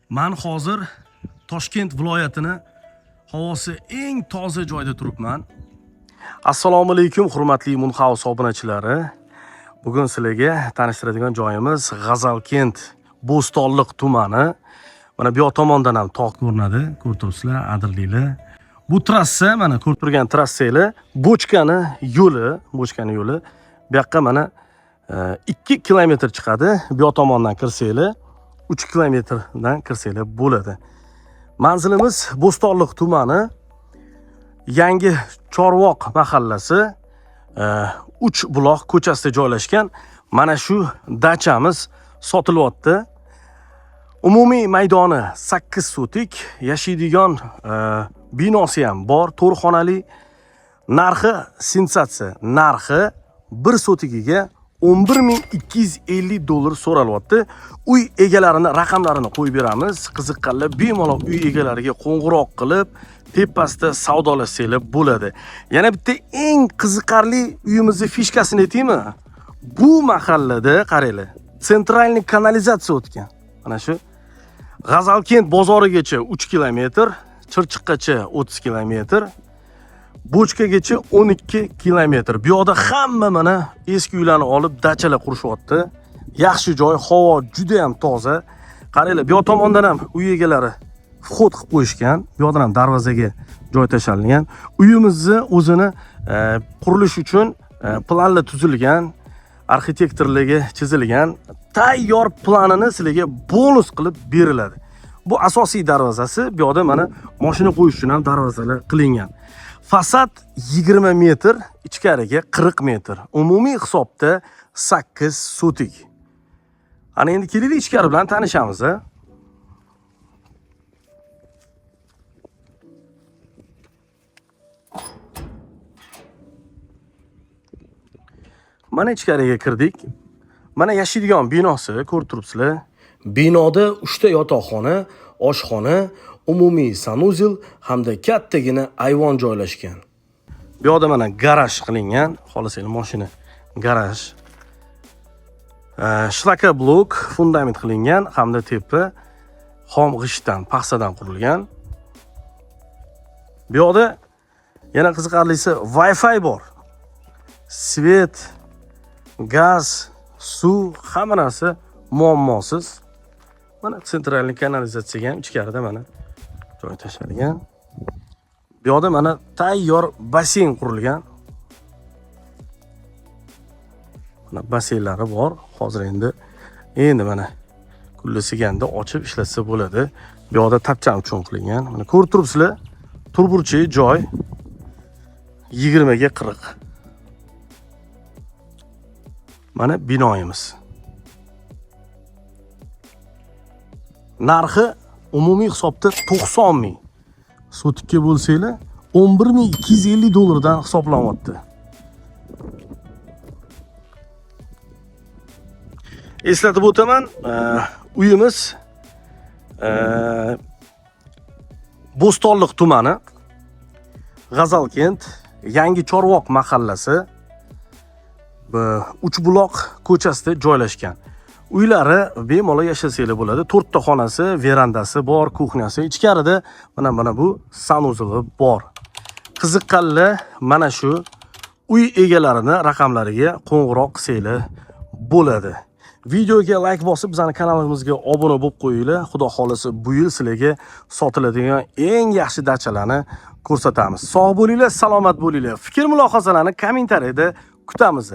Men hozir Toshkent viloyatini havosi eng toza joyda turibman. Assalomu alaykum hurmatli Munhouse obunachilari. Bugun sizlarga tanishtiradigan joyimiz G'azalkent Bo'stonliq tumani. Mana bu yoq tomondan ham tog' ko'rinadi. Ko'rib turibsizlar, adirliklar. Bu trassa, mana ko'rib turgan trassanglar Bochkani yo'li. Bu yoqqa mana 2 kilometr chiqadi. Bu yoq tomondan kirsanglar 3 kilometrdan kirsanglar bo'ladi. Manzilimiz Bo'stonliq tumani, Yangi Chorvoq mahallasi, 3 buloq ko'chasida joylashgan. Mana shu dachamiz sotilyapti. Umumiy maydoni 8 sotik, yashaydigan binosi ham bor, 4 xonali. Narxi sensatsiya. Narxi 1 sotigiga $11.250 so'ralyapti. Uy egalarini raqamlarini qo'yib beramiz. Qiziqqanlar bemalol uy egalariga qo'ng'iroq qilib, tepasida savdolashsanglar bo'ladi. Yana bitta eng qiziqarli uyimizning fishkasini aytaymi? Bu mahallada qaranglar, sentralniy kanalizatsiya o'tgan. Mana shu G'azalkent bozorigacha 3 kilometr, Chirchiqqacha 30 kilometr, Bochkagacha 12 kilometr. Bu yoqda hamma mana eski uylarni olib dachalar qurishyapti. Yaxshi joy, havo juda ham toza. Qaranglar, bu yoq tomondan ham uy egalari vxod qilib qo'yishgan. Bu yoqdan ham darvozaga joy tashalgan. Uyimizni o'zini qurilish uchun planlar tuzilgan, arxitektorlarga chizilgan, tayyor planini sizlarga bonus qilib beriladi. Bu asosiy darvozasi. Bu yoqda mana mashina qo'yish uchun ham darvozalar qilingan. Fasad 20 metr, ichkariga 40 metr. Umumiy hisobda 8 sotik. Ana endi kelaylik ichkari bilan tanishamiz. Mana ichkariga kirdik. Mana yashaydigan binosi, ko'rib turibsizlar. Binoda 3 ta yotoqxona, oshxona, umumiy sanuzil hamda kattagina ayvon joylashgan. Bu yoqda mana garaj qilingan, xohlasangiz mashina garaj. Shlaka blok fundament qilingan hamda tepa xom g'ishtdan, paxsadan qurilgan. Bu yoqda yana qiziqarlisi Wi-Fi bor. Svet, gaz, suv, hamma narsa muammosiz. Mana sentralniy kanalizatsiyaga ham ichkarida mana joy tashalgan. Bu yoqda mana tayyor basseyn qurilgan. Mana basseynlari bor. Hozir endi mana kullasiganda ochib ishlatsa bo'ladi. Bu yoqda tapcham uchun qilingan. Mana ko'rib turibsizlar, turburchi joy 20 ga 40. Mana binoyimiz. Narxi umumiy hisobda 90 ming. Sotikka bo'lsanglar $11.250 dan hisoblanyapti. Eslatib o'taman, uyimiz Bo'stonliq tumani, G'azalkent, Yangi Chorvoq mahallasi, 3 buloq ko'chasida joylashgan. Uylari bemalol yashasanglar bo'ladi. 4 ta xonasi, verandasi bor, kuxnyasi, ichkarida mana bu sanuzili bor. Qiziqqanlar mana shu uy egalarini raqamlariga qo'ng'iroq qilsanglar bo'ladi. Videoga like bosib, bizning kanalimizga obuna bo'lib qo'yinglar. Xudo xolasa bu yil sizlarga sotiladigan eng yaxshi dachalarni ko'rsatamiz. Sog' bo'linglar, salomat bo'linglar. Fikr mulohazalarni kommentariyada kutamiz.